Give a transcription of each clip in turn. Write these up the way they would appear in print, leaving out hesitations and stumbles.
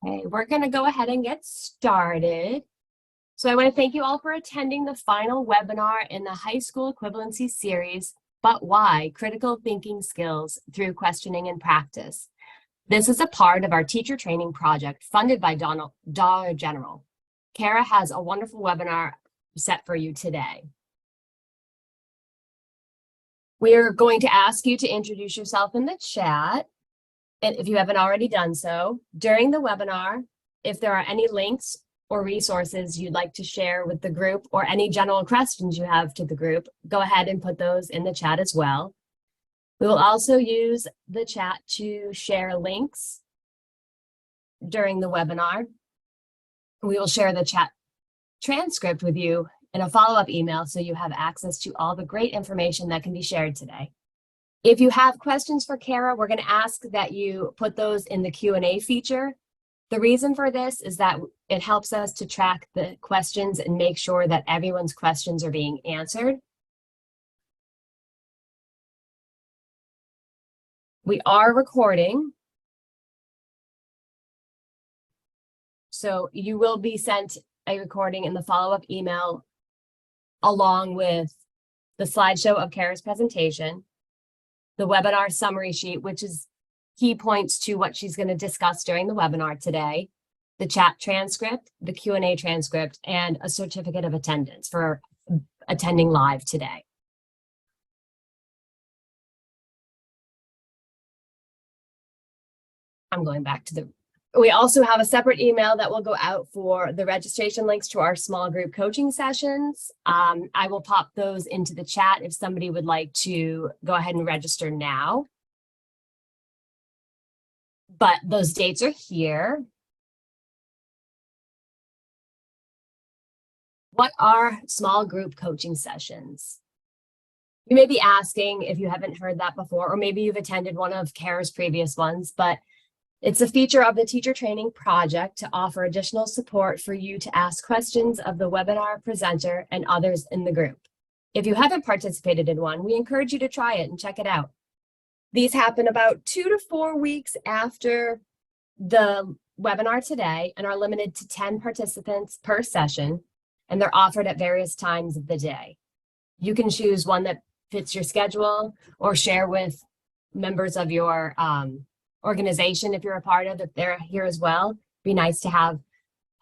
Okay, we're going to go ahead and get started. So I want to thank you all for attending the final webinar in the high school equivalency series, But Why? Critical Thinking Skills Through Questioning and Practice. This is a part of our teacher training project funded by Dollar General. Kara has a wonderful webinar set for you today. We are going to ask you to introduce yourself in the chat, and if you haven't already done so. During the webinar, if there are any links or resources you'd like to share with the group or any general questions you have to the group, go ahead and put those in the chat as well. We will also use the chat to share links during the webinar. We will share the chat transcript with you in a follow-up email so you have access to all the great information that can be shared today. If you have questions for Kara, we're going to ask that you put those in the Q&A feature. The reason for this is that it helps us to track the questions and make sure that everyone's questions are being answered. We are recording, so you will be sent a recording in the follow-up email along with the slideshow of Kara's presentation, the webinar summary sheet, which is key points to what she's going to discuss during the webinar today, the chat transcript, the Q&A transcript, and a certificate of attendance for attending live today. I'm going back to we also have a separate email that will go out for the registration links to our small group coaching sessions. I will pop those into the chat if somebody would like to go ahead and register now. But those dates are here. What are small group coaching sessions? You may be asking if you haven't heard that before, or maybe you've attended one of Kara's previous ones, but it's a feature of the teacher training project to offer additional support for you to ask questions of the webinar presenter and others in the group. If you haven't participated in one, we encourage you to try it and check it out. These happen about 2 to 4 weeks after the webinar today and are limited to 10 participants per session, and they're offered at various times of the day. You can choose one that fits your schedule or share with members of your organization if you're a part of it. They're here as well. Be nice to have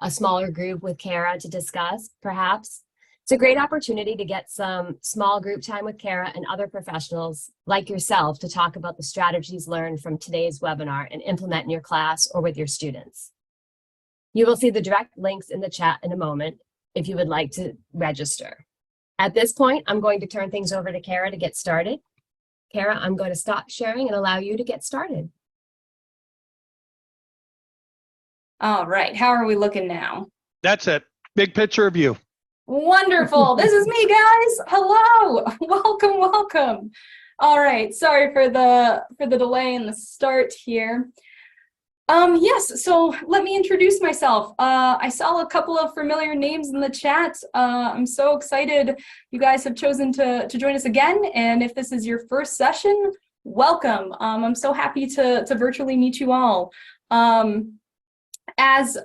a smaller group with Kara to discuss, perhaps. It's a great opportunity to get some small group time with Kara and other professionals like yourself to talk about the strategies learned from today's webinar and implement in your class or with your students. You will see the direct links in the chat in a moment if you would like to register. At this point, I'm going to turn things over to Kara to get started. Kara, I'm going to stop sharing and allow you to get started. All right, how are we looking now? That's it. Big picture of you. Wonderful. This is me, guys. Hello. Welcome, welcome. All right, sorry for the delay in the start here. Yes, so let me introduce myself. I saw a couple of familiar names in the chat. I'm so excited you guys have chosen to join us again. And if this is your first session, welcome. I'm so happy to virtually meet you all. As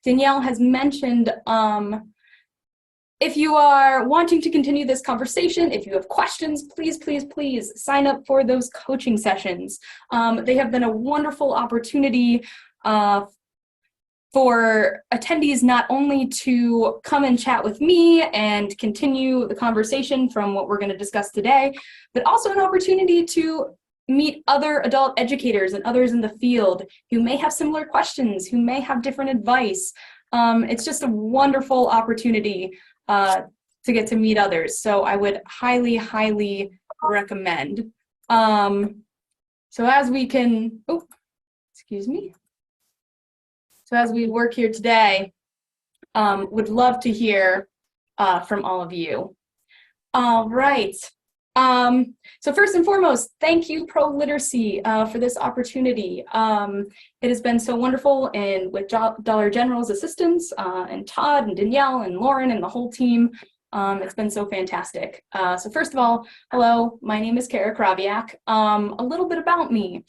Danielle has mentioned, if you are wanting to continue this conversation, if you have questions, please, please, please sign up for those coaching sessions. They have been a wonderful opportunity for attendees not only to come and chat with me and continue the conversation from what we're going to discuss today, but also an opportunity to meet other adult educators and others in the field who may have similar questions, who may have different advice. It's just a wonderful opportunity to get to meet others. So I would highly, highly recommend. So as we can, excuse me. So as we work here today, would love to hear from all of you. All right. So first and foremost, thank you, Pro Literacy, for this opportunity. It has been so wonderful, and with Dollar General's assistance, and Todd and Danielle and Lauren and the whole team, it's been so fantastic. So first of all, hello, my name is Krawiec. A little bit about me.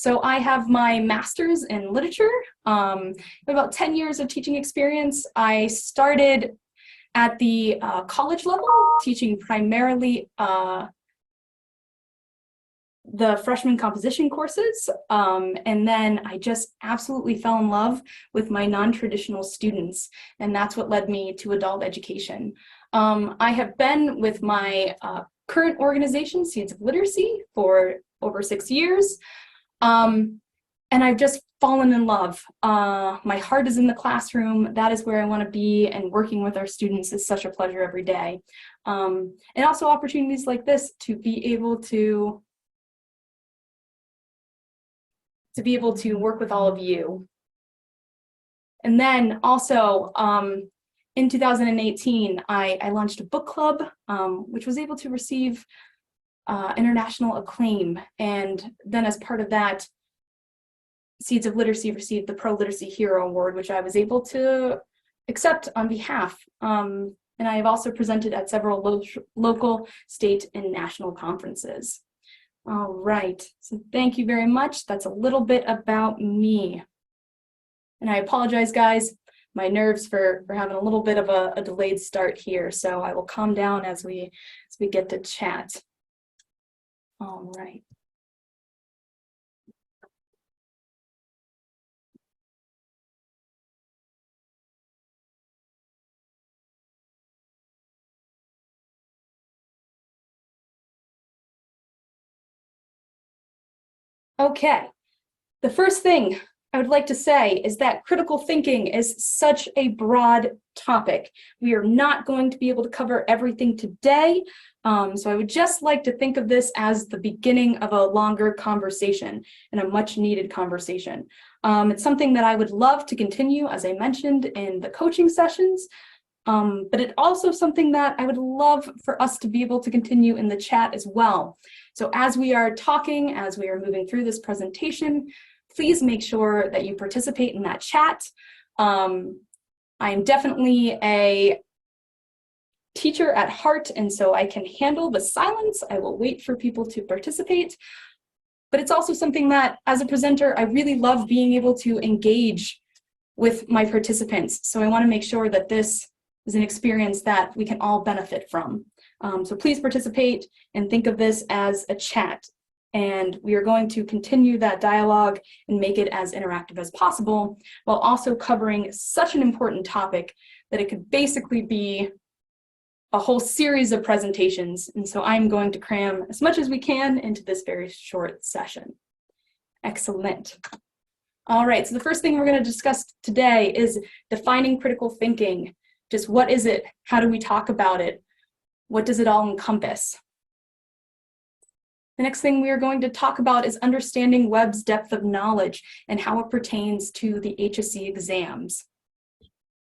So I have my master's in literature, about 10 years of teaching experience. I started at the college level, teaching primarily the freshman composition courses. And then I just absolutely fell in love with my non-traditional students. And that's what led me to adult education. I have been with my current organization, Seeds of Literacy, for over 6 years. And I've just fallen in love. My heart is in the classroom. That is where I want to be, and working with our students is such a pleasure every day. And also opportunities like this to be able to work with all of you. And then also in 2018, I launched a book club, which was able to receive international acclaim. And then as part of that, Seeds of Literacy received the Pro Literacy Hero Award, which I was able to accept on behalf. And I have also presented at several local, state, and national conferences. All right, so thank you very much. That's a little bit about me. And I apologize, guys, my nerves for having a little bit of a delayed start here. So I will calm down as we get to chat. All right. Okay, the first thing I would like to say is that critical thinking is such a broad topic. We are not going to be able to cover everything today, so I would just like to think of this as the beginning of a longer conversation and a much needed conversation. It's something that I would love to continue, as I mentioned, in the coaching sessions, but it's also something that I would love for us to be able to continue in the chat as well. So as we are talking, as we are moving through this presentation, please make sure that you participate in that chat. I am definitely a teacher at heart, and so I can handle the silence. I will wait for people to participate. But it's also something that, as a presenter, I really love being able to engage with my participants. So I want to make sure that this is an experience that we can all benefit from. So please participate and think of this as a chat. And we are going to continue that dialogue and make it as interactive as possible, while also covering such an important topic that it could basically be a whole series of presentations. And so I'm going to cram as much as we can into this very short session. Excellent. All right, so the first thing we're going to discuss today is defining critical thinking. Just what is it? How do we talk about it? What does it all encompass? The next thing we are going to talk about is understanding Webb's depth of knowledge and how it pertains to the HSE exams.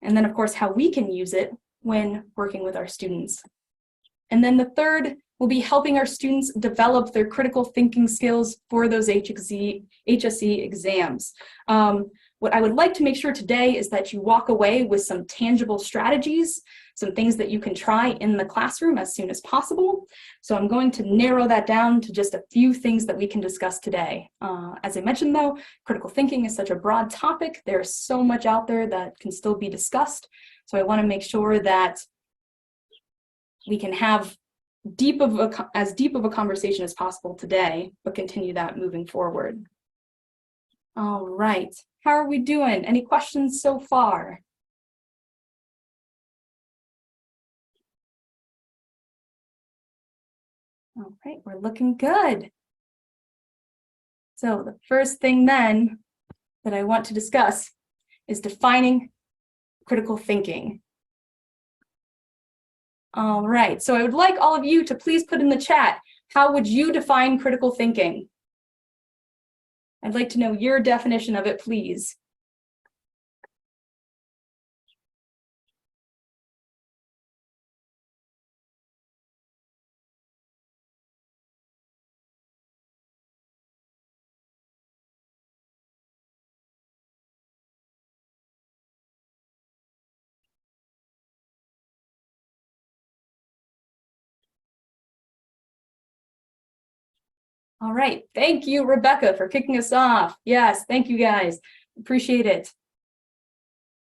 And then, of course, how we can use it when working with our students. And then the third will be helping our students develop their critical thinking skills for those HSE exams. What I would like to make sure today is that you walk away with some tangible strategies, some things that you can try in the classroom as soon as possible. So I'm going to narrow that down to just a few things that we can discuss today. As I mentioned though, critical thinking is such a broad topic. There's so much out there that can still be discussed. So I want to make sure that we can have as deep of a conversation as possible today, but continue that moving forward. All right, how are we doing? Any questions so far? All right, we're looking good. So the first thing then that I want to discuss is defining critical thinking. All right, so I would like all of you to please put in the chat, how would you define critical thinking? I'd like to know your definition of it, please. All right. Thank you, Rebecca, for kicking us off. Yes, thank you guys. Appreciate it.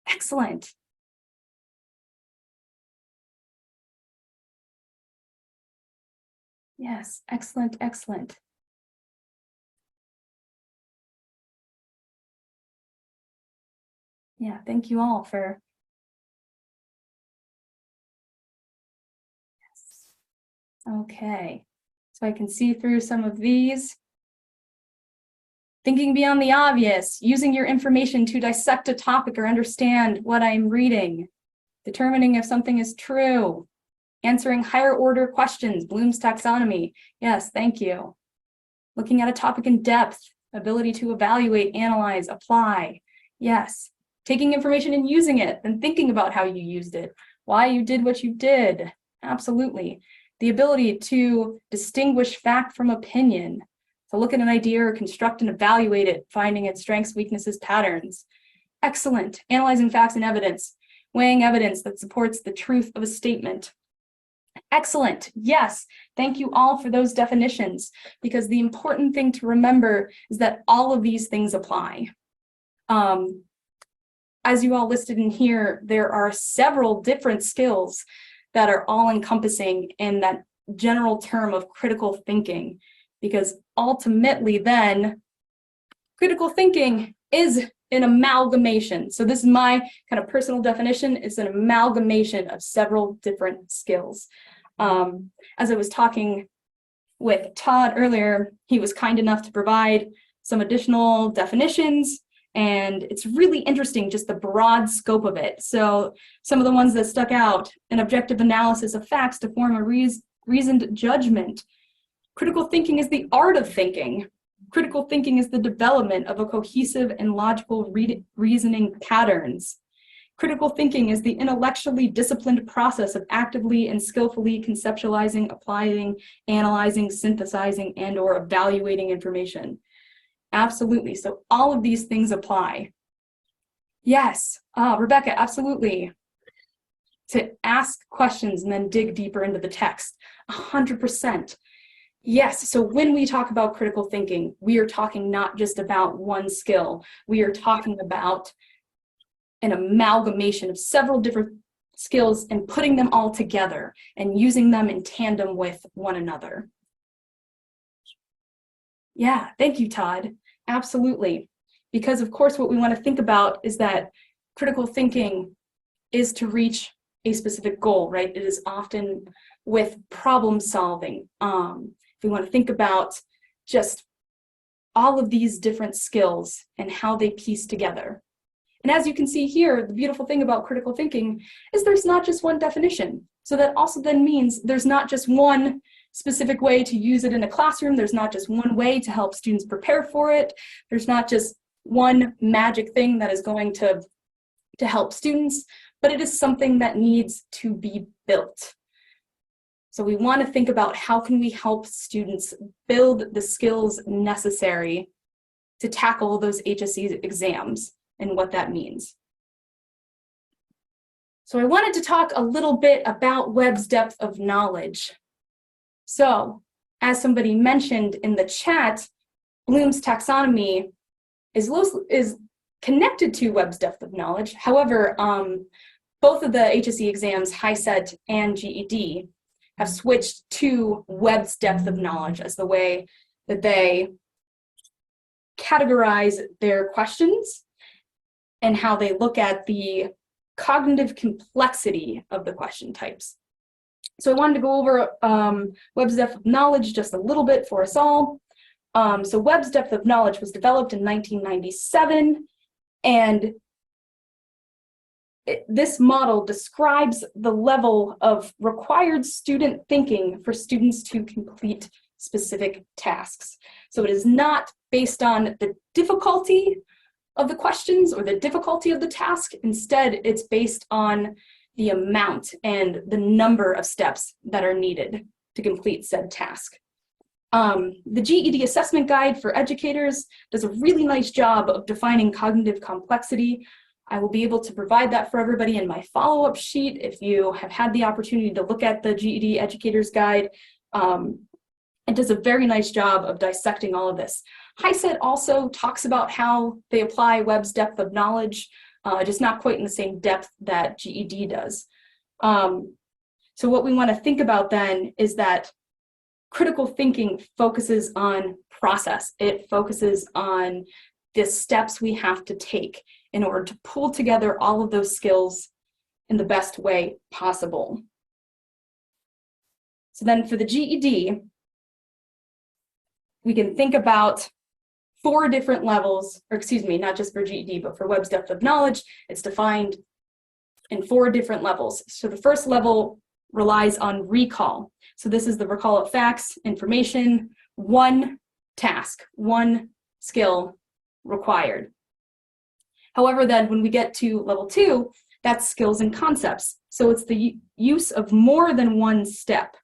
Excellent. Yes, excellent, excellent. Yeah, thank you all for. Yes. Okay, so I can see through some of these. Thinking beyond the obvious, using your information to dissect a topic or understand what I'm reading, determining if something is true, answering higher order questions, Bloom's taxonomy. Yes, thank you. Looking at a topic in depth, ability to evaluate, analyze, apply. Yes. Taking information and using it and thinking about how you used it, why you did what you did. Absolutely. The ability to distinguish fact from opinion, to look at an idea or construct and evaluate it, finding its strengths, weaknesses, patterns. Excellent. Analyzing facts and evidence, weighing evidence that supports the truth of a statement. Excellent. Yes. Thank you all for those definitions, because the important thing to remember is that all of these things apply. As you all listed in here, there are several different skills that are all encompassing in that general term of critical thinking, because ultimately then critical thinking is an amalgamation. So this is my kind of personal definition. It's an amalgamation of several different skills. As I was talking with Todd earlier, he was kind enough to provide some additional definitions, and it's really interesting, just the broad scope of it. So some of the ones that stuck out: an objective analysis of facts to form a reasoned judgment. Critical thinking is the art of thinking. Critical thinking is the development of a cohesive and logical reasoning patterns. Critical thinking is the intellectually disciplined process of actively and skillfully conceptualizing, applying, analyzing, synthesizing, and/or evaluating information. Absolutely. So all of these things apply. Yes, Rebecca, absolutely. To ask questions and then dig deeper into the text, 100%. Yes, so when we talk about critical thinking, we are talking not just about one skill. We are talking about an amalgamation of several different skills and putting them all together and using them in tandem with one another. Yeah, thank you, Todd. Absolutely. Because of course, what we want to think about is that critical thinking is to reach a specific goal, right? It is often with problem solving. If we want to think about just all of these different skills and how they piece together. And as you can see here, the beautiful thing about critical thinking is there's not just one definition. So that also then means there's not just one specific way to use it in a classroom. There's not just one way to help students prepare for it. There's not just one magic thing that is going to help students, but it is something that needs to be built. So we want to think about how can we help students build the skills necessary to tackle those HSE exams and what that means. So I wanted to talk a little bit about Webb's depth of knowledge. So as somebody mentioned in the chat, Bloom's taxonomy is connected to Webb's depth of knowledge. However, both of the HSE exams, HiSet and GED, have switched to Webb's depth of knowledge as the way that they categorize their questions and how they look at the cognitive complexity of the question types. So I wanted to go over Webb's depth of knowledge just a little bit for us all. So Webb's depth of knowledge was developed in 1997, and this model describes the level of required student thinking for students to complete specific tasks. So it is not based on the difficulty of the questions or the difficulty of the task. Instead, it's based on the amount and the number of steps that are needed to complete said task. The GED assessment guide for educators does a really nice job of defining cognitive complexity. I will be able to provide that for everybody in my follow-up sheet if you have had the opportunity to look at the GED educators guide. It does a very nice job of dissecting all of this. HiSet also talks about how they apply Webb's depth of knowledge, just not quite in the same depth that GED does. So what we want to think about then is that critical thinking focuses on process. It focuses on the steps we have to take in order to pull together all of those skills in the best way possible. So then for the GED, we can think about 4 different levels, or excuse me, not just for GED, but for Webb's depth of knowledge, it's defined in 4 different levels. So the first level relies on recall. So this is the recall of facts, information, one task, one skill required. However, then when we get to level 2, that's skills and concepts. So it's the use of more than one step.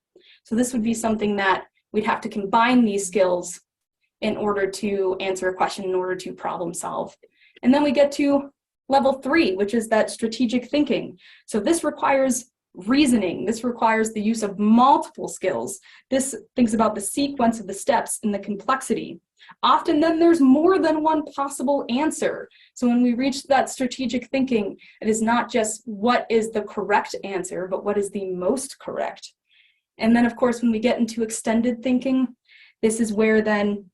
So this would be something that we'd have to combine these skills in order to answer a question, in order to problem solve. And then we get to level 3, which is that strategic thinking. So this requires reasoning. This requires the use of multiple skills. This thinks about the sequence of the steps and the complexity. Often then there's more than one possible answer. So when we reach that strategic thinking, it is not just what is the correct answer, but what is the most correct. And then of course, when we get into extended thinking, this is where then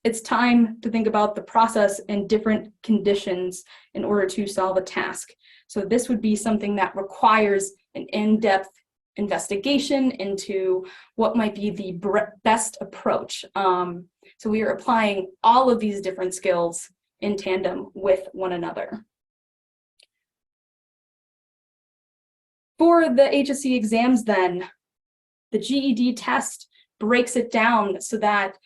it's time to think about the process and different conditions in order to solve a task. So this would be something that requires an in-depth investigation into what might be the best approach. So we are applying all of these different skills in tandem with one another. For the HSC exams then, the GED test breaks it down so that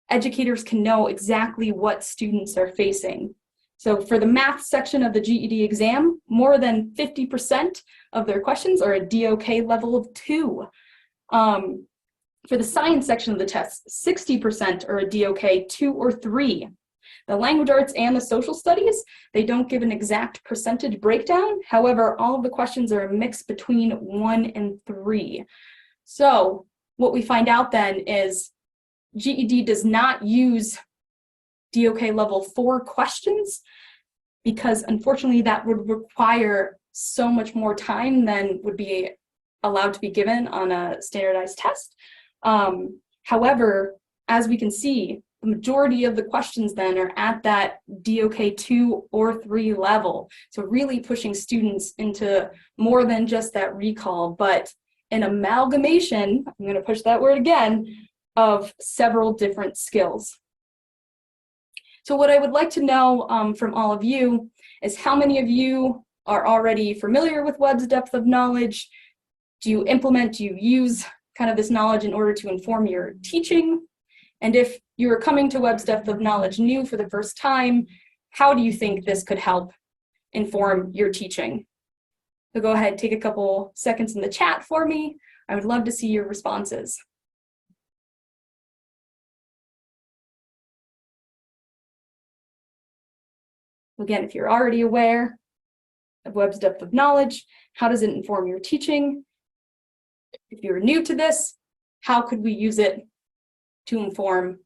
educators can know exactly what students are facing. So for the math section of the GED exam, more than 50% of their questions are a DOK level of 2. For the science section of the test, 60% are a DOK 2 or 3. The language arts and the social studies, they don't give an exact percentage breakdown. However, all of the questions are a mix between 1 and 3. So what we find out then is GED does not use DOK level 4 questions because unfortunately that would require so much more time than would be allowed to be given on a standardized test. However, as we can see, the majority of the questions then are at that DOK 2 or 3 level. So really pushing students into more than just that recall, but an amalgamation, I'm going to push that word again, of several different skills. So what I would like to know from all of you is how many of you are already familiar with Webb's depth of knowledge? Do you implement, do you use kind of this knowledge in order to inform your teaching? And if you are coming to Webb's depth of knowledge new for the first time, how do you think this could help inform your teaching? So go ahead, take a couple seconds in the chat for me. I would love to see your responses. Again, if you're already aware of Webb's depth of knowledge, how does it inform your teaching? If you're new to this, how could we use it to inform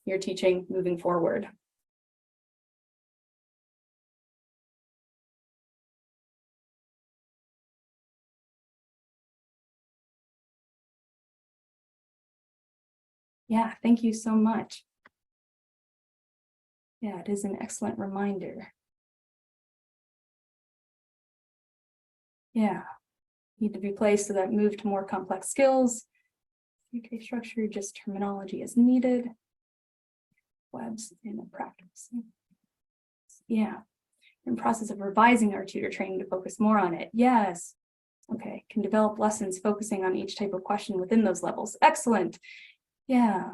your teaching moving forward? Yeah, thank you so much. Yeah, it is an excellent reminder. Yeah, need to be placed so that move to more complex skills. UK structure, just terminology as needed. Webb's in the practice. Yeah, in process of revising our tutor training to focus more on it. Yes. Okay, can develop lessons focusing on each type of question within those levels. Excellent. Yeah.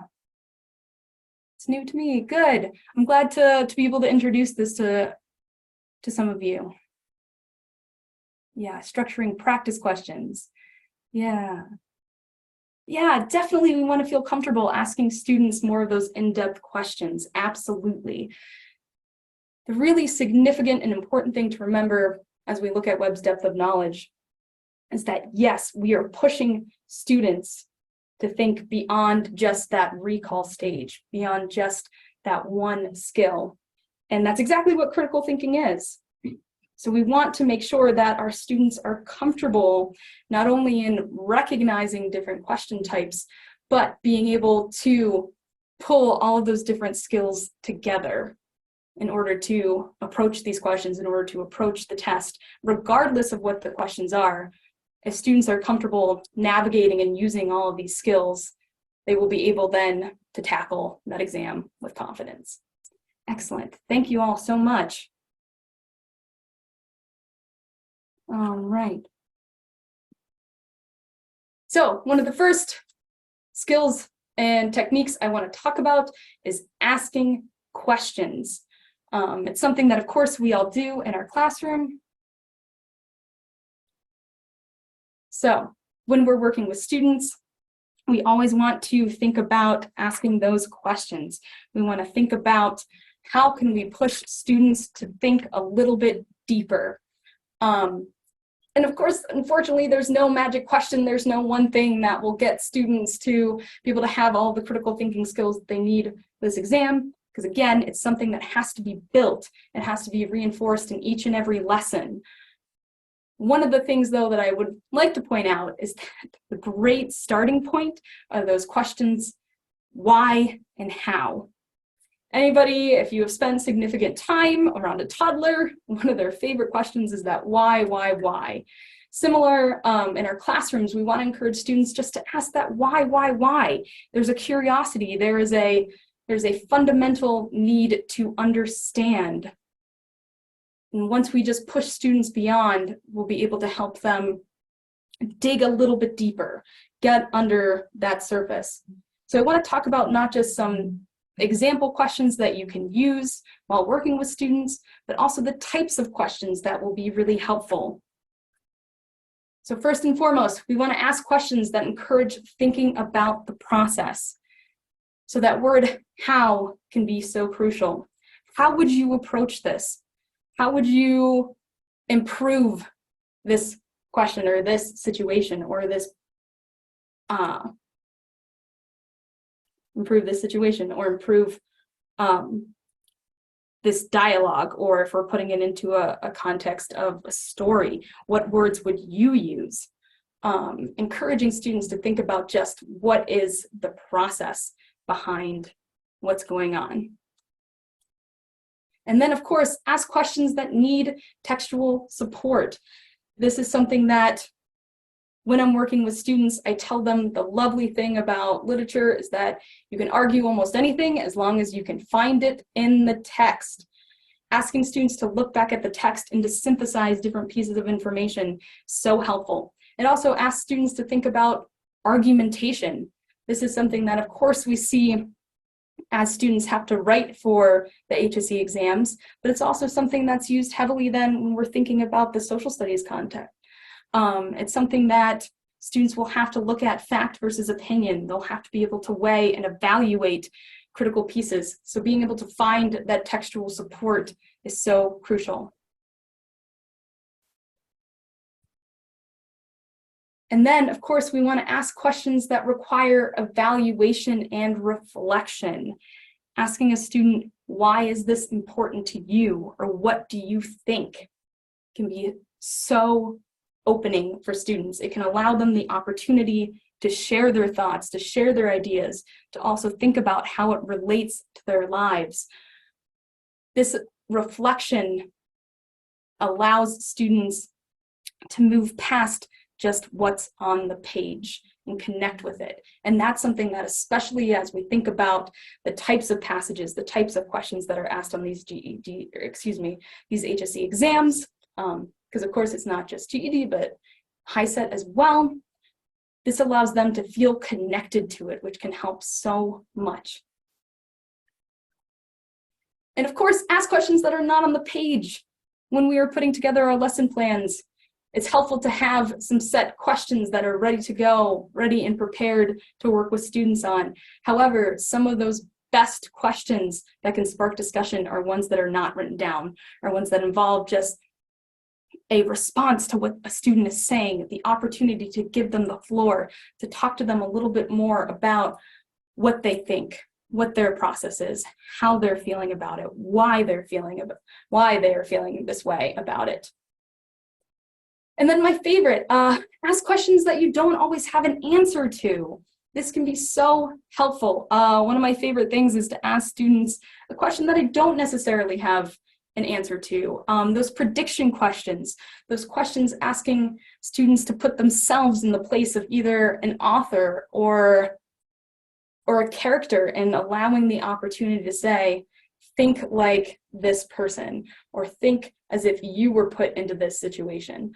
It's new to me. Good. I'm glad to be able to introduce this to some of you. Yeah, structuring practice questions. Yeah. Yeah, definitely we want to feel comfortable asking students more of those in-depth questions. Absolutely. The really significant and important thing to remember as we look at Webb's depth of knowledge is that, yes, we are pushing students to think beyond just that recall stage, beyond just that one skill. And that's exactly what critical thinking is. So we want to make sure that our students are comfortable not only in recognizing different question types, but being able to pull all of those different skills together in order to approach these questions, in order to approach the test, regardless of what the questions are. If students are comfortable navigating and using all of these skills, they will be able then to tackle that exam with confidence. Excellent. Thank you all so much. All right. So one of the first skills and techniques I want to talk about is asking questions. It's something that, of course, we all do in our classroom. So when we're working with students, we always want to think about asking those questions. We want to think about how can we push students to think a little bit deeper. And of course, unfortunately, there's no magic question. There's no one thing that will get students to be able to have all the critical thinking skills that they need for this exam. Because again, it's something that has to be built. It has to be reinforced in each and every lesson. One of the things, though, that I would like to point out is that the great starting point are those questions, why and how. Anybody, if you have spent significant time around a toddler, one of their favorite questions is that why? Similar in our classrooms, we want to encourage students just to ask that why. There's a curiosity, there's a fundamental need to understand. And once we just push students beyond, we'll be able to help them dig a little bit deeper, get under that surface. So I want to talk about not just some example questions that you can use while working with students, but also the types of questions that will be really helpful. So first and foremost, we want to ask questions that encourage thinking about the process. So that word how can be so crucial. How would you approach this? How would you improve this question or this situation or this improve this dialogue, or if we're putting it into a context of a story, what words would you use? Encouraging students to think about just what is the process behind what's going on. And then, of course, ask questions that need textual support. This is something that when I'm working with students, I tell them the lovely thing about literature is that you can argue almost anything as long as you can find it in the text. Asking students to look back at the text and to synthesize different pieces of information, so helpful. It also asks students to think about argumentation. This is something that, of course, we see as students have to write for the HSE exams, but it's also something that's used heavily then when we're thinking about the social studies content. It's something that students will have to look at fact versus opinion. They'll have to be able to weigh and evaluate critical pieces. So being able to find that textual support is so crucial. And then, of course, we want to ask questions that require evaluation and reflection. Asking a student, why is this important to you? Or what do you think? Can be so opening for students. It can allow them the opportunity to share their thoughts, to share their ideas, to also think about how it relates to their lives. This reflection allows students to move past just what's on the page and connect with it. And that's something that, especially as we think about the types of passages, the types of questions that are asked on these these HSE exams, because of course it's not just GED, but HiSet as well. This allows them to feel connected to it, which can help so much. And of course, ask questions that are not on the page. When we are putting together our lesson plans, it's helpful to have some set questions that are ready to go, ready and prepared to work with students on. However, some of those best questions that can spark discussion are ones that are not written down, or ones that involve just a response to what a student is saying, the opportunity to give them the floor, to talk to them a little bit more about what they think, what their process is, how they're feeling about it, why they're feeling this way about it. And then my favorite, ask questions that you don't always have an answer to. This can be so helpful. One of my favorite things is to ask students a question that I don't necessarily have an answer to. Those prediction questions, those questions asking students to put themselves in the place of either an author or a character, and allowing the opportunity to say, think like this person, or think as if you were put into this situation.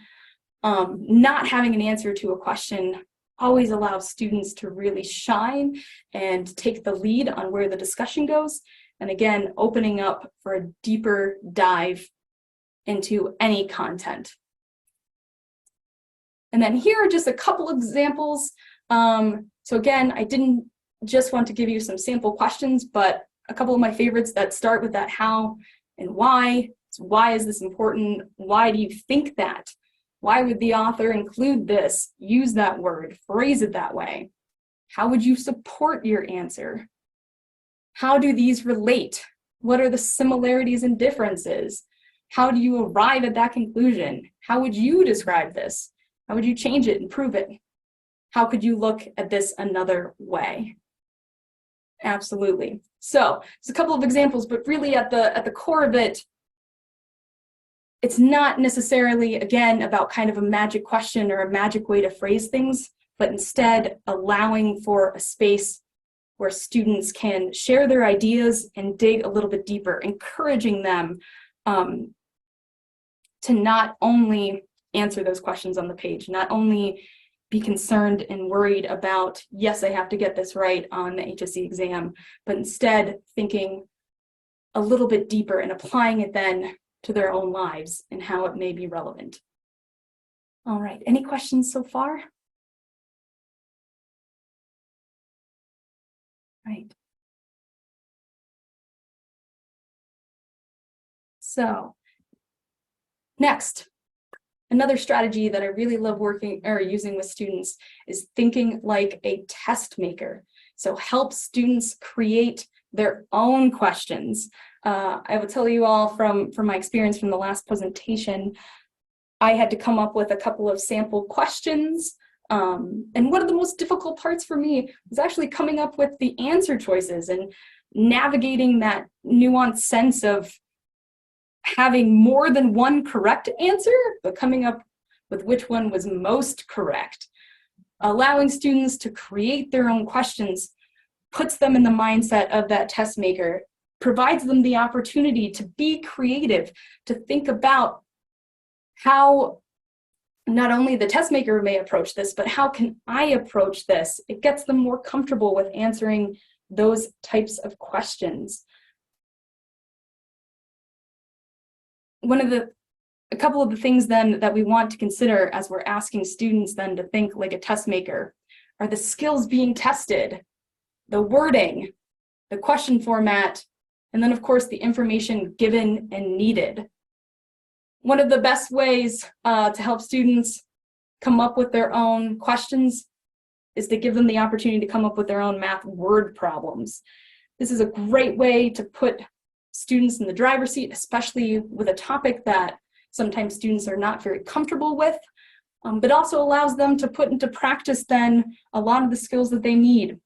Not having an answer to a question always allows students to really shine and take the lead on where the discussion goes. And again, opening up for a deeper dive into any content. And then here are just a couple examples. So again, I didn't just want to give you some sample questions, but a couple of my favorites that start with that how and why. So why is this important? Why do you think that? Why would the author include this, use that word, phrase it that way? How would you support your answer? How do these relate? What are the similarities and differences? How do you arrive at that conclusion? How would you describe this? How would you change it, improve it? How could you look at this another way? Absolutely. So there's a couple of examples, but really at the core of it, it's not necessarily, again, about kind of a magic question or a magic way to phrase things, but instead allowing for a space where students can share their ideas and dig a little bit deeper, encouraging them to not only answer those questions on the page, not only be concerned and worried about, yes, I have to get this right on the HSC exam, but instead thinking a little bit deeper and applying it then to their own lives and how it may be relevant. All right, any questions so far? Right. So next, another strategy that I really love working or using with students is thinking like a test maker. So help students create their own questions. I will tell you all from my experience from the last presentation, I had to come up with a couple of sample questions. And one of the most difficult parts for me was actually coming up with the answer choices and navigating that nuanced sense of having more than one correct answer, but coming up with which one was most correct. Allowing students to create their own questions puts them in the mindset of that test maker, provides them the opportunity to be creative, to think about how not only the test maker may approach this, but how can I approach this? It gets them more comfortable with answering those types of questions. A couple of the things then that we want to consider as we're asking students then to think like a test maker are the skills being tested, the wording, the question format, and then of course the information given and needed. One of the best ways to help students come up with their own questions is to give them the opportunity to come up with their own math word problems. This is a great way to put students in the driver's seat, especially with a topic that sometimes students are not very comfortable with, but also allows them to put into practice then a lot of the skills that they need.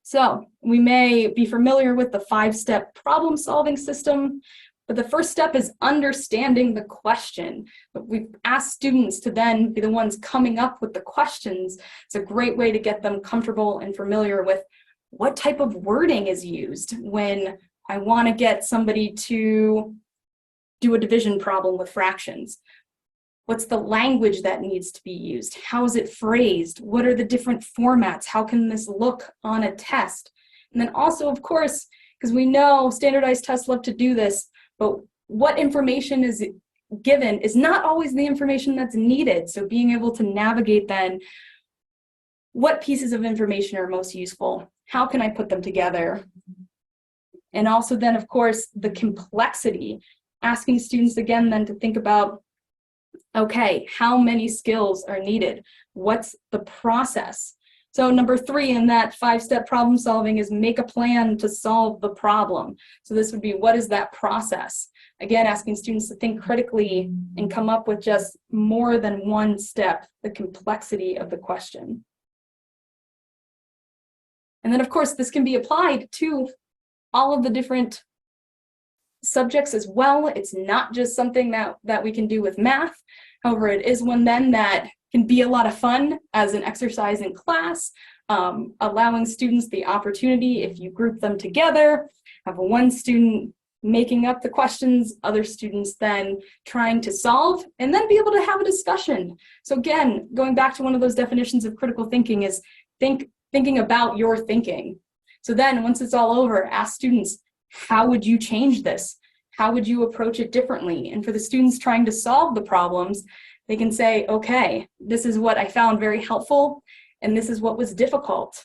So we may be familiar with the 5-step problem-solving system, but the first step is understanding the question. But we've asked students to then be the ones coming up with the questions. It's a great way to get them comfortable and familiar with what type of wording is used when I want to get somebody to do a division problem with fractions. What's the language that needs to be used? How is it phrased? What are the different formats? How can this look on a test? And then also, of course, because we know standardized tests love to do this, but what information is given is not always the information that's needed. So being able to navigate then what pieces of information are most useful? How can I put them together? And also then, of course, the complexity, asking students again then to think about Okay, how many skills are needed? What's the process? So number 3 in that 5-step problem solving is make a plan to solve the problem. So this would be, what is that process? Again, asking students to think critically and come up with just more than one step, the complexity of the question. And then of course, this can be applied to all of the different subjects as well. It's not just something that we can do with math. However, it is one then that can be a lot of fun as an exercise in class, allowing students the opportunity, if you group them together, have one student making up the questions, other students then trying to solve, and then be able to have a discussion. So again, going back to one of those definitions of critical thinking is thinking about your thinking. So then once it's all over, ask students, how would you change this? How would you approach it differently? And for the students trying to solve the problems, they can say, okay, this is what I found very helpful, and this is what was difficult.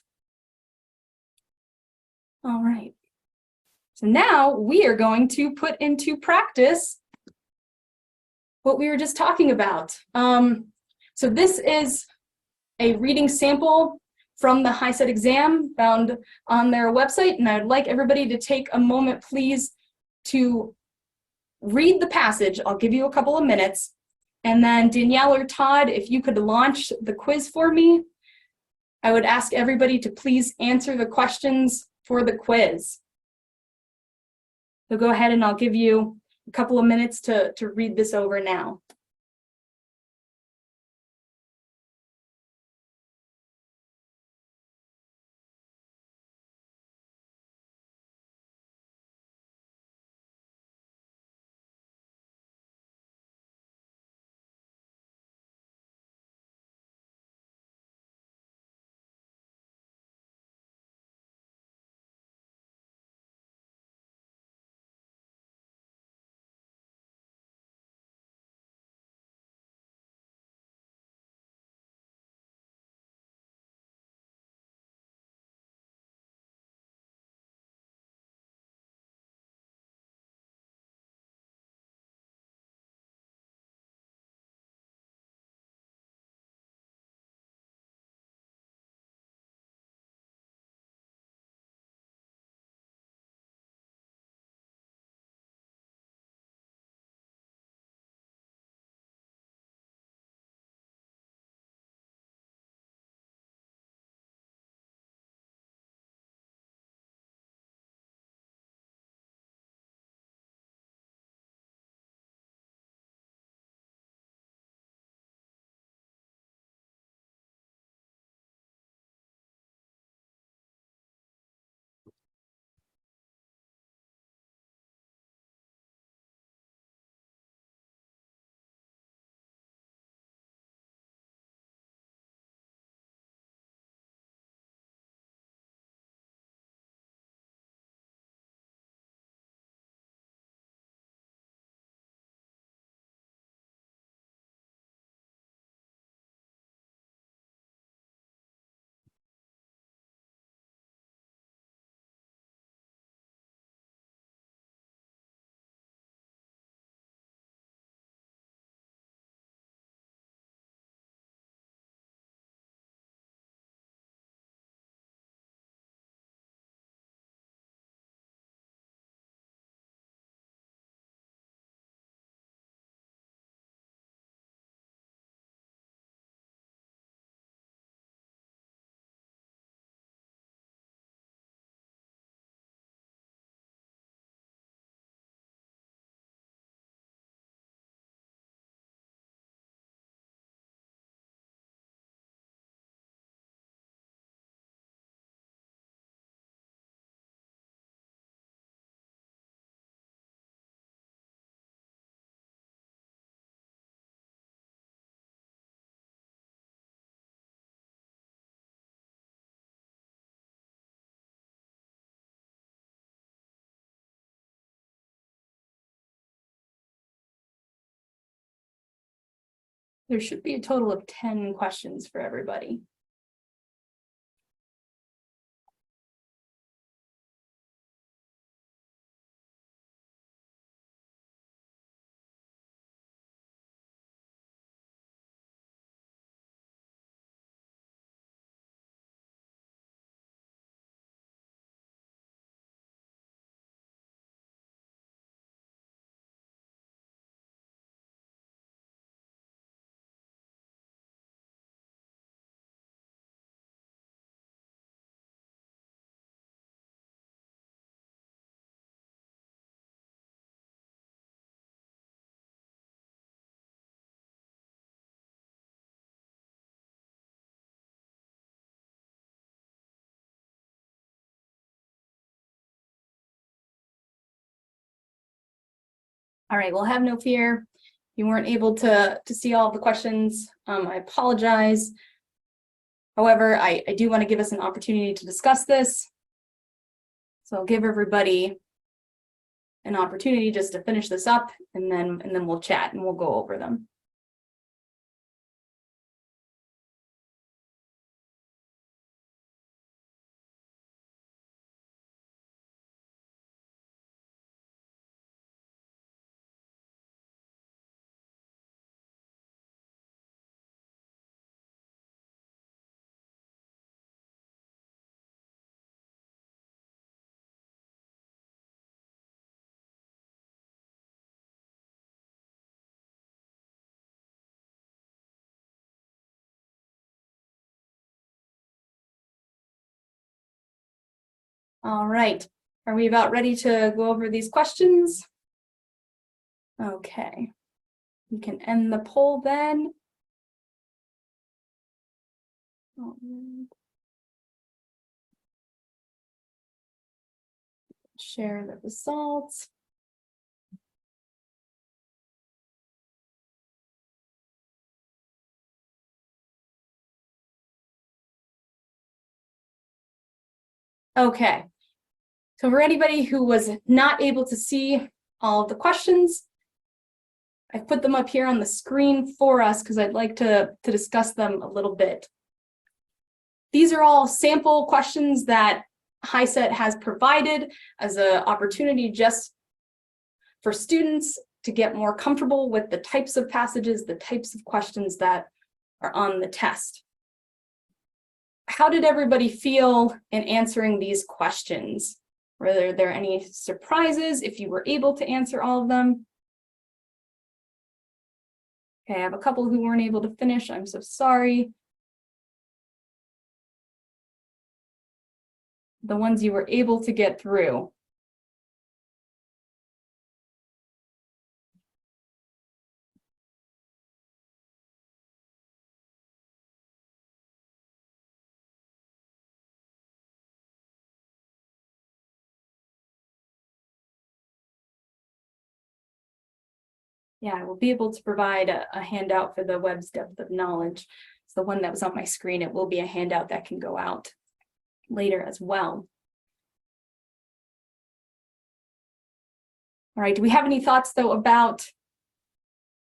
All right. So now we are going to put into practice what we were just talking about. So this is a reading sample from the HiSet exam found on their website, and I'd like everybody to take a moment, please, to read the passage. I'll give you a couple of minutes, and then Danielle or Todd, if you could launch the quiz for me, I would ask everybody to please answer the questions for the quiz. So go ahead and I'll give you a couple of minutes to read this over now. There should be a total of 10 questions for everybody. All right, well, have no fear. You weren't able to see all of the questions. I apologize. However, I do want to give us an opportunity to discuss this. So I'll give everybody an opportunity just to finish this up, and then we'll chat and we'll go over them. All right, are we about ready to go over these questions? Okay, we can end the poll then. All right. Share the results. Okay, so for anybody who was not able to see all of the questions, I've put them up here on the screen for us because I'd like to discuss them a little bit. These are all sample questions that HiSet has provided as an opportunity just for students to get more comfortable with the types of passages, the types of questions that are on the test. How did everybody feel in answering these questions? Were there any surprises if you were able to answer all of them? Okay, I have a couple who weren't able to finish. I'm so sorry. The ones you were able to get through. Yeah, I will be able to provide a handout for the Webb's depth of knowledge. It's the one that was on my screen. It will be a handout that can go out later as well. All right, do we have any thoughts though about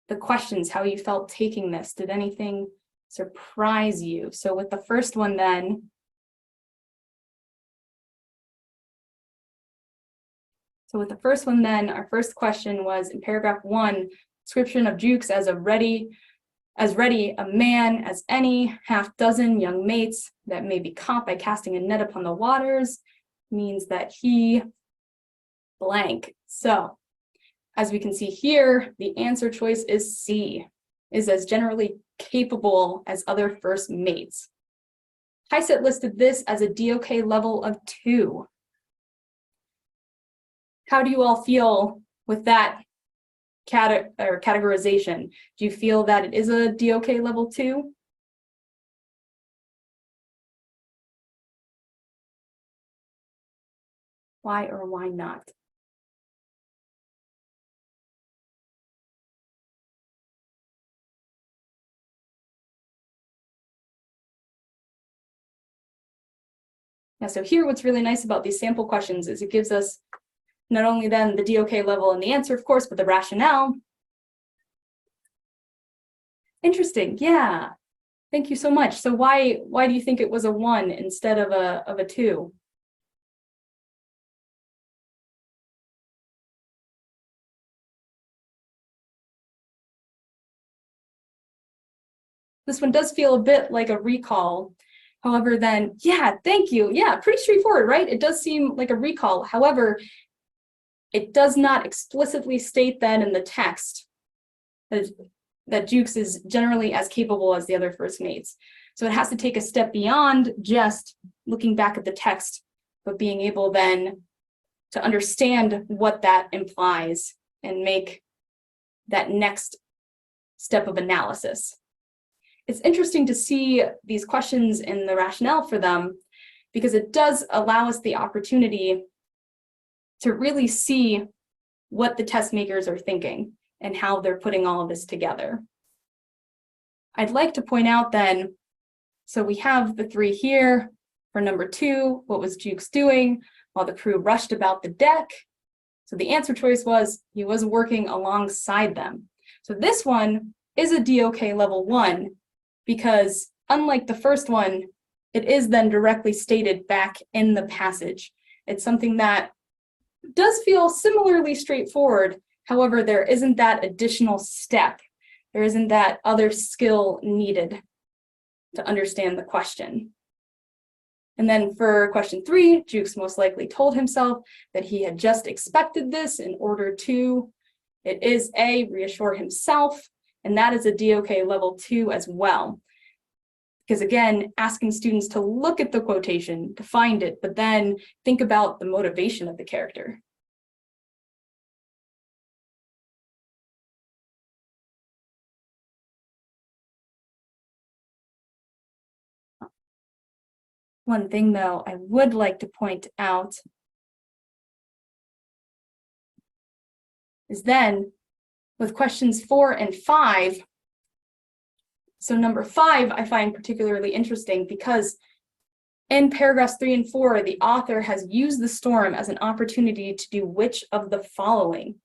the questions, how you felt taking this? Did anything surprise you? So with the first one then, our first question was in paragraph 1, description of Jukes as ready, a man as any, half dozen young mates that may be caught by casting a net upon the waters, means that he blank. So as we can see here, the answer choice is C, is as generally capable as other first mates. HiSet listed this as a DOK level of 2. How do you all feel with that categorization? Do you feel that it is a DOK level 2? Why or why not? Yeah, so here what's really nice about these sample questions is it gives us not only then the DOK level and the answer, of course, but the rationale. Interesting, yeah. Thank you so much. So why do you think it was a 1 instead of a 2? This one does feel a bit like a recall. However, then, yeah, thank you. Yeah, pretty straightforward, right? It does seem like a recall. However, it does not explicitly state then in the text that Jukes is generally as capable as the other first mates. So it has to take a step beyond just looking back at the text, but being able then to understand what that implies and make that next step of analysis. It's interesting to see these questions and the rationale for them, because it does allow us the opportunity to really see what the test makers are thinking and how they're putting all of this together. I'd like to point out then, so we have the 3 here. For number 2, what was Jukes doing while the crew rushed about the deck? So the answer choice was he was working alongside them. So this one is a DOK level 1 because unlike the first one, it is then directly stated back in the passage. It's something that does feel similarly straightforward. However, there isn't that additional step. There isn't that other skill needed to understand the question. And then for question 3, Jukes most likely told himself that he had just expected this in order to, it is A, reassure himself, and that is a DOK level 2 as well. Because again, asking students to look at the quotation, to find it, but then think about the motivation of the character. One thing, though, I would like to point out is then with questions 4 and 5. So number 5, I find particularly interesting because in paragraphs 3 and 4, the author has used the storm as an opportunity to do which of the following.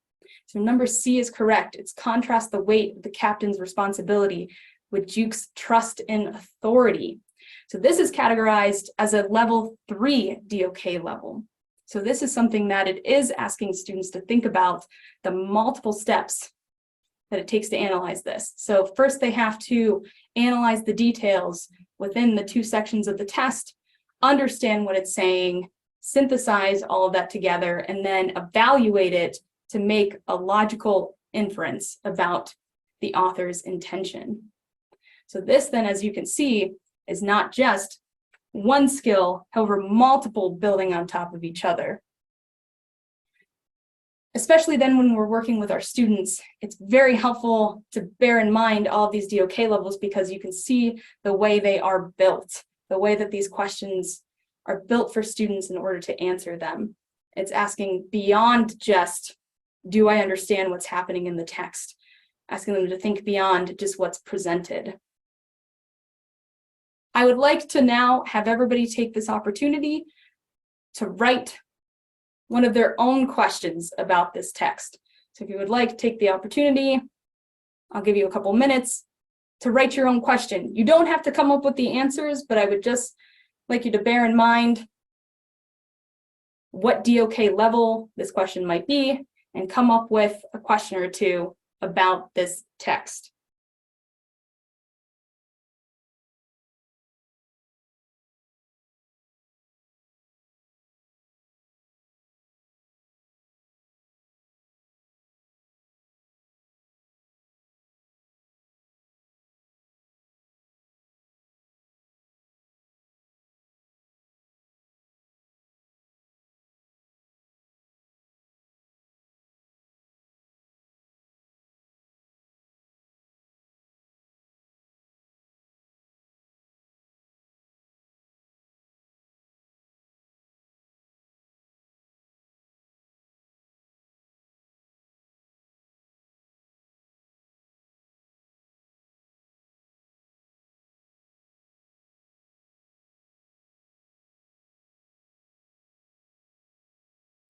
So number C is correct. It's contrast the weight of the captain's responsibility with Jukes' trust in authority. So this is categorized as a level 3 DOK level. So this is something that it is asking students to think about the multiple steps that it takes to analyze this. So first they have to analyze the details within the 2 sections of the test, understand what it's saying, synthesize all of that together, and then evaluate it to make a logical inference about the author's intention. So this then, as you can see, is not just one skill, however, multiple building on top of each other. Especially then when we're working with our students, it's very helpful to bear in mind all of these DOK levels because you can see the way they are built, the way that these questions are built for students in order to answer them. It's asking beyond just, do I understand what's happening in the text? Asking them to think beyond just what's presented. I would like to now have everybody take this opportunity to write one of their own questions about this text. So if you would like, take the opportunity, I'll give you a couple minutes to write your own question. You don't have to come up with the answers, but I would just like you to bear in mind what DOK level this question might be and come up with a question or 2 about this text.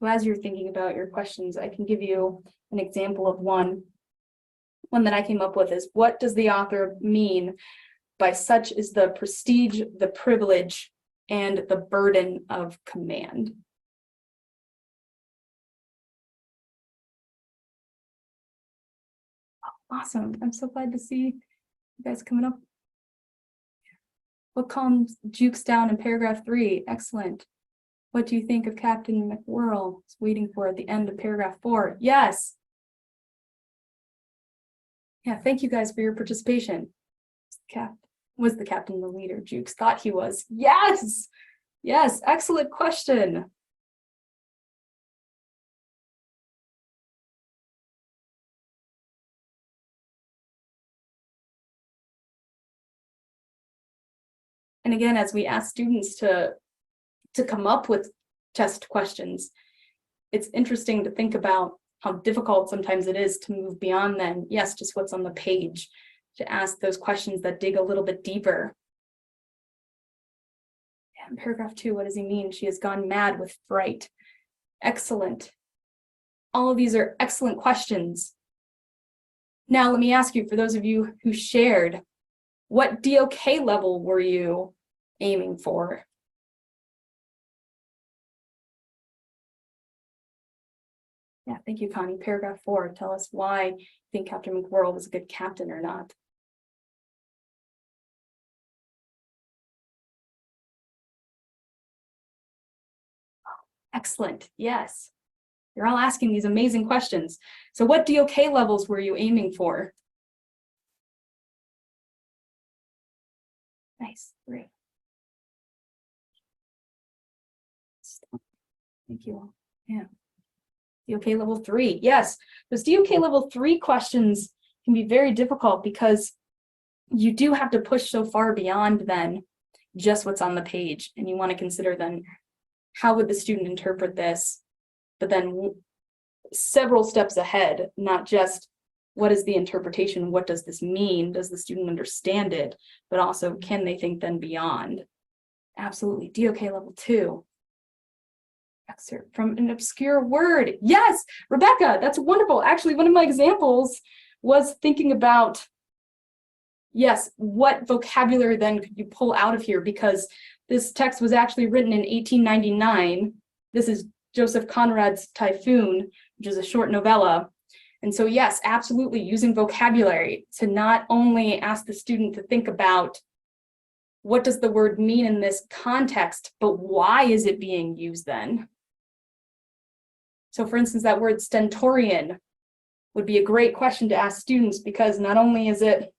So as you're thinking about your questions, I can give you an example of one that I came up with is, what does the author mean by such is the prestige, the privilege, and the burden of command? Awesome. I'm so glad to see you guys coming up. What calms Jukes down in paragraph 3? Excellent. What do you think of Captain McWhirl? It's waiting for at the end of paragraph 4. Yes. Yeah, thank you guys for your participation. Was the captain the leader? Jukes thought he was. Yes. Yes, excellent question. And again, as we ask students to come up with test questions, it's interesting to think about how difficult sometimes it is to move beyond then, yes, just what's on the page, to ask those questions that dig a little bit deeper. Yeah, in paragraph 2, what does he mean? She has gone mad with fright. Excellent. All of these are excellent questions. Now, let me ask you, for those of you who shared, what DOK level were you aiming for? Yeah, thank you, Connie. Paragraph 4, tell us why you think Captain McWhirl was a good captain or not. Excellent, yes. You're all asking these amazing questions. So what DOK levels were you aiming for? Nice, great. Thank you all. Yeah. DOK level 3, yes. Those DOK level 3 questions can be very difficult because you do have to push so far beyond then just what's on the page. And you want to consider then, how would the student interpret this? But then several steps ahead, not just what is the interpretation, what does this mean? Does the student understand it? But also, can they think then beyond? Absolutely, DOK level 2. Excerpt from an obscure word. Yes, Rebecca, that's wonderful. Actually, one of my examples was thinking about, yes, what vocabulary then could you pull out of here? Because this text was actually written in 1899. This is Joseph Conrad's Typhoon, which is a short novella. And so, yes, absolutely using vocabulary to not only ask the student to think about what does the word mean in this context, but why is it being used then? So for instance, that word stentorian would be a great question to ask students, because not only is it,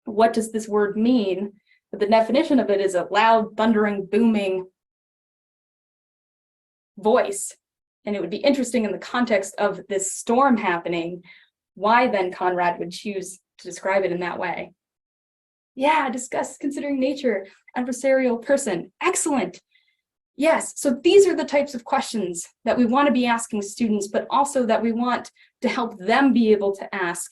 what does this word mean, but the definition of it is a loud, thundering, booming voice. And it would be interesting in the context of this storm happening, why then Conrad would choose to describe it in that way. Yeah, discuss considering nature, adversarial person. Excellent. Yes, so these are the types of questions that we want to be asking students, but also that we want to help them be able to ask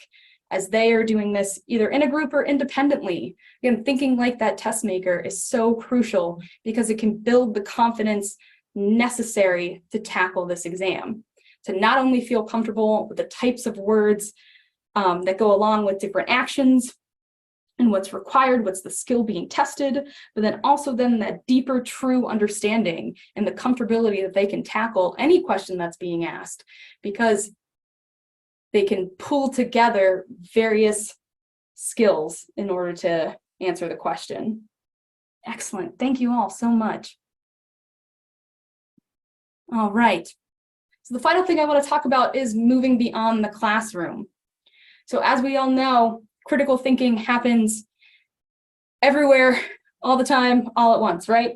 as they are doing this either in a group or independently. Again, thinking like that test maker is so crucial because it can build the confidence necessary to tackle this exam, to not only feel comfortable with the types of words that go along with different actions and what's required, what's the skill being tested, but then also then that deeper true understanding and the comfortability that they can tackle any question that's being asked, because they can pull together various skills in order to answer the question. Excellent, thank you all so much. All right, so the final thing I want to talk about is moving beyond the classroom. So as we all know, critical thinking happens everywhere, all the time, all at once, right?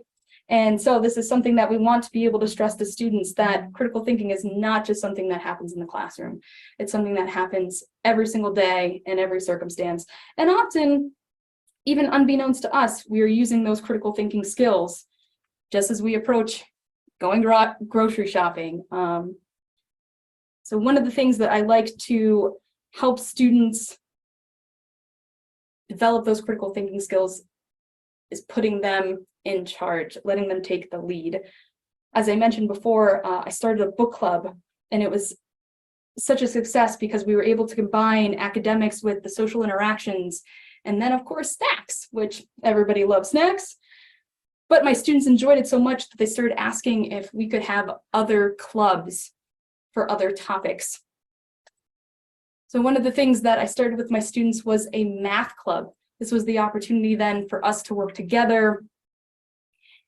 And so this is something that we want to be able to stress to students, that critical thinking is not just something that happens in the classroom. It's something that happens every single day in every circumstance. And often, even unbeknownst to us, we are using those critical thinking skills just as we approach going grocery shopping. So one of the things that I like to help students develop those critical thinking skills is putting them in charge, letting them take the lead. As I mentioned before, I started a book club, and it was such a success because we were able to combine academics with the social interactions, and then of course snacks, which everybody loves snacks. But my students enjoyed it so much that they started asking if we could have other clubs for other topics. So one of the things that I started with my students was a math club. This was the opportunity then for us to work together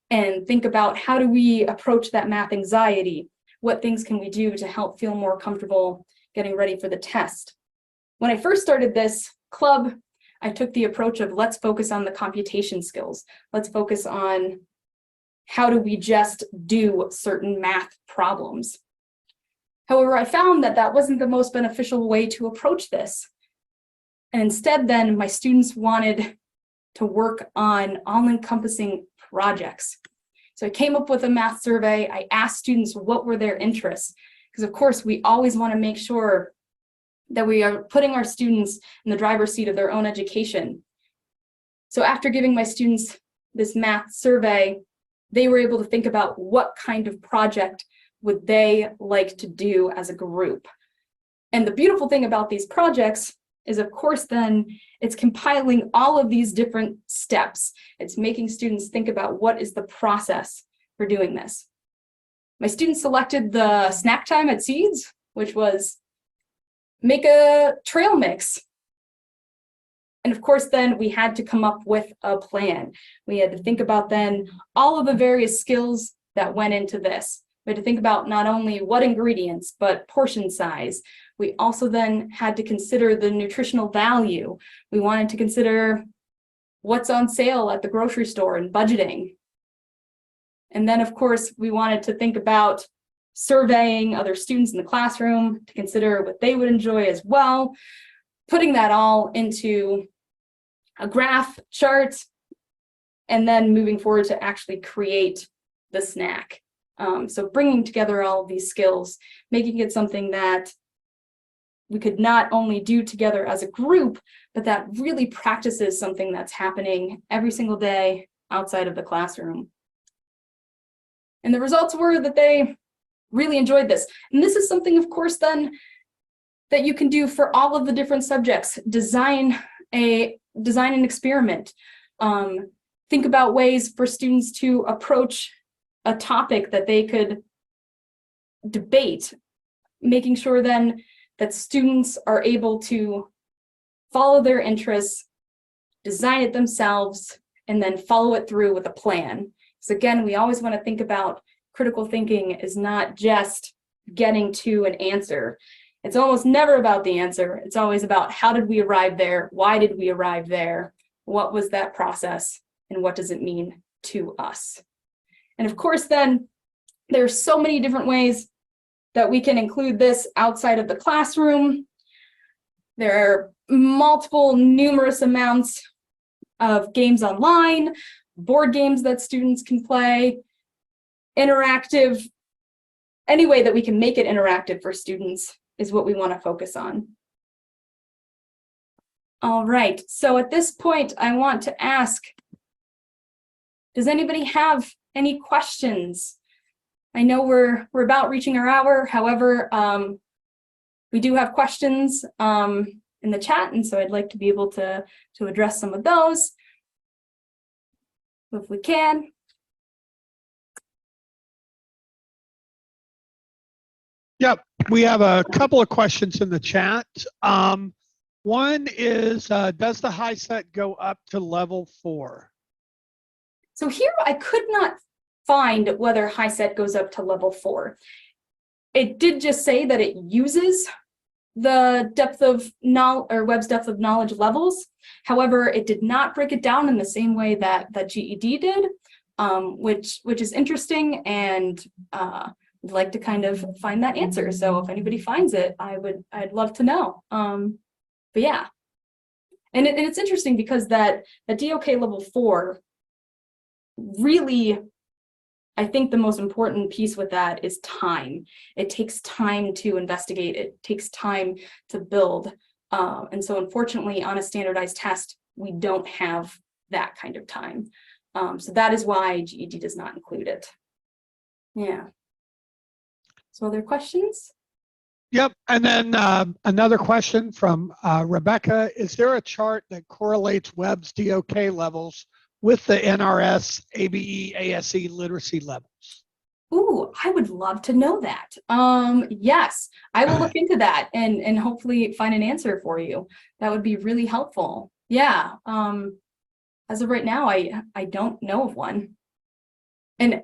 and think about, how do we approach that math anxiety? What things can we do to help feel more comfortable getting ready for the test? When I first started this club, I took the approach of, let's focus on the computation skills. Let's focus on how do we just do certain math problems. However, I found that that wasn't the most beneficial way to approach this. And instead, then my students wanted to work on all-encompassing projects. So I came up with a math survey. I asked students what were their interests, because of course we always want to make sure that we are putting our students in the driver's seat of their own education. So after giving my students this math survey, they were able to think about what kind of project would they like to do as a group. And the beautiful thing about these projects is, of course, then it's compiling all of these different steps. It's making students think about what is the process for doing this. My students selected the snack time at Seeds, which was make a trail mix. And of course, then we had to come up with a plan. We had to think about then all of the various skills that went into this. We had to think about not only what ingredients, but portion size. We also then had to consider the nutritional value. We wanted to consider what's on sale at the grocery store and budgeting. And then, of course, we wanted to think about surveying other students in the classroom to consider what they would enjoy as well, putting that all into a graph chart, and then moving forward to actually create the snack. So bringing together all of these skills, making it something that we could not only do together as a group, but that really practices something that's happening every single day outside of the classroom. And the results were that they really enjoyed this. And this is something, of course, then that you can do for all of the different subjects. Design an experiment. Think about ways for students to approach a topic that they could debate, making sure then that students are able to follow their interests, design it themselves, and then follow it through with a plan. So again, we always want to think about critical thinking is not just getting to an answer. It's almost never about the answer. It's always about how did we arrive there? Why did we arrive there? What was that process? And what does it mean to us? And of course, then there's so many different ways that we can include this outside of the classroom. There are numerous amounts of games online, board games that students can play, interactive. Any way that we can make it interactive for students is what we want to focus on. All right, so at this point, I want to ask, does anybody have any questions? I know we're about reaching our hour. However, we do have questions in the chat, and so I'd like to be able to address some of those if we can. Yep, we have a couple of questions in the chat. One is, does the HiSet go up to level 4? So here I could not find whether HiSet goes up to level 4. It did just say that it uses the depth of knowledge, or Webb's depth of knowledge levels. However, it did not break it down in the same way that GED did, which is interesting, and I'd like to kind of find that answer. So if anybody finds it, I'd love to know. But yeah, and it's interesting because that DOK level 4 really, I think the most important piece with that is time. It takes time to investigate. It takes time to build. And so unfortunately, on a standardized test, we don't have that kind of time. So that is why GED does not include it. Yeah. So other questions? Yep, and then another question from Rebecca. Is there a chart that correlates Webb's DOK levels with the NRS, ABE, ASE literacy levels? Ooh, I would love to know that. Yes, I will look into that and hopefully find an answer for you. That would be really helpful. Yeah. As of right now, I don't know of one. And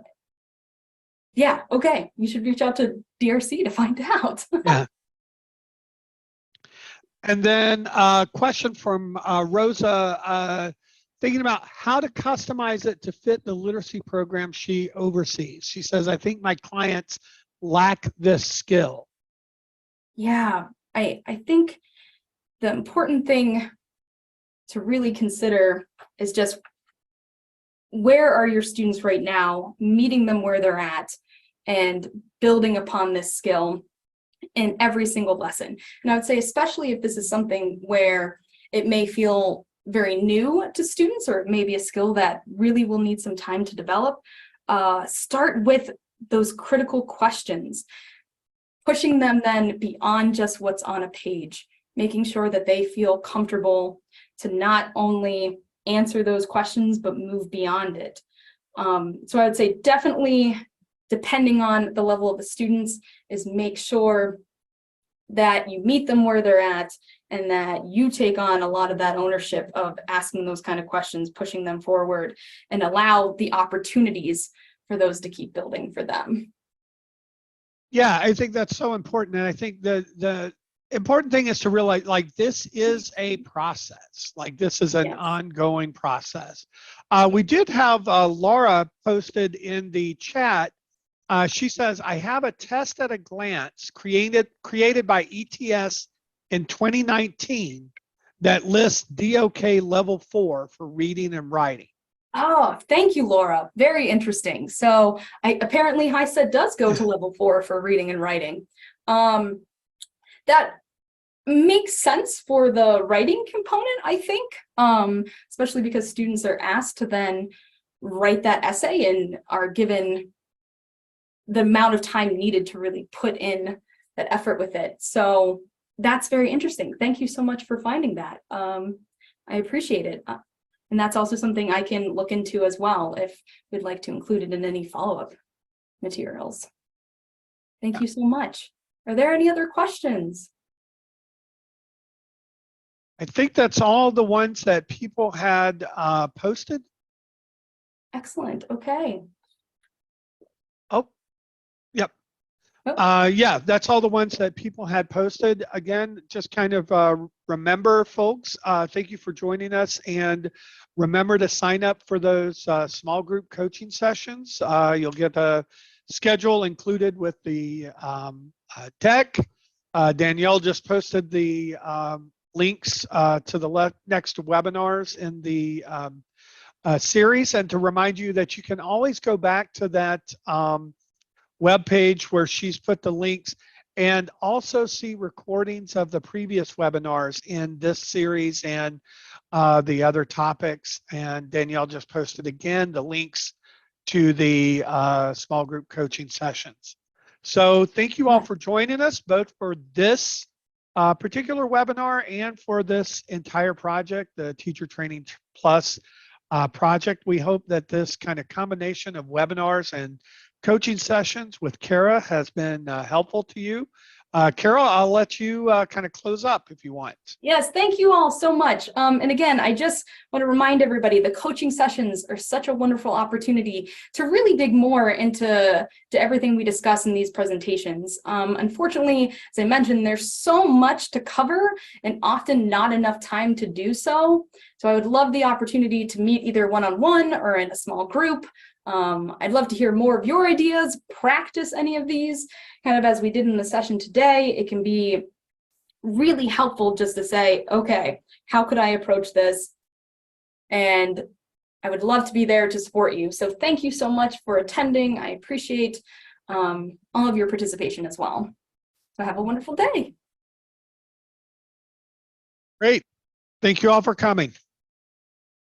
yeah, okay, you should reach out to DRC to find out. Yeah. And then a question from Rosa, thinking about how to customize it to fit the literacy program she oversees. She says, I think my clients lack this skill. Yeah, I think the important thing to really consider is just where are your students right now, meeting them where they're at, and building upon this skill. in every single lesson. And I would say, especially if this is something where it may feel very new to students, or it may be a skill that really will need some time to develop, start with those critical questions, pushing them then beyond just what's on a page, making sure that they feel comfortable to not only answer those questions, but move beyond it. So I would say definitely, depending on the level of the students, is make sure that you meet them where they're at and that you take on a lot of that ownership of asking those kind of questions, pushing them forward, and allow the opportunities for those to keep building for them. Yeah, I think that's so important. And I think the important thing is to realize, like, this is a process. Like, this is an Yes. ongoing process. We did have Laura posted in the chat. She says, I have a test at a glance created by ETS in 2019 that lists DOK level 4 for reading and writing. Oh, thank you, Laura. Very interesting. So apparently HiSet does go to level 4 for reading and writing. That makes sense for the writing component, I think, especially because students are asked to then write that essay and are given the amount of time needed to really put in that effort with it. So that's very interesting. Thank you so much for finding that. I appreciate it. And that's also something I can look into as well if we'd like to include it in any follow-up materials. Thank you so much. Are there any other questions? I think that's all the ones that people had posted. Excellent. Okay. Oh, yep. Oh. Yeah, that's all the ones that people had posted. Again, just kind of remember, folks, thank you for joining us, and remember to sign up for those small group coaching sessions. You'll get a schedule included with the deck. Danielle just posted the links to the next webinars in the series, and to remind you that you can always go back to that web page where she's put the links, and also see recordings of the previous webinars in this series and the other topics. And Danielle just posted again the links to the small group coaching sessions. So thank you all for joining us, both for this particular webinar and for this entire project, the Teacher Training Plus project. We hope that this kind of combination of webinars and coaching sessions with Kara has been helpful to you. Carol, I'll let you kind of close up if you want. Yes, thank you all so much. And again, I just want to remind everybody, the coaching sessions are such a wonderful opportunity to really dig more into everything we discuss in these presentations. Unfortunately, as I mentioned, there's so much to cover and often not enough time to do so. So I would love the opportunity to meet either one-on-one or in a small group. I'd love to hear more of your ideas, practice any of these, kind of as we did in the session today. It can be really helpful just to say, okay, how could I approach this? And I would love to be there to support you. So thank you so much for attending. I appreciate all of your participation as well. So have a wonderful day. Great. Thank you all for coming.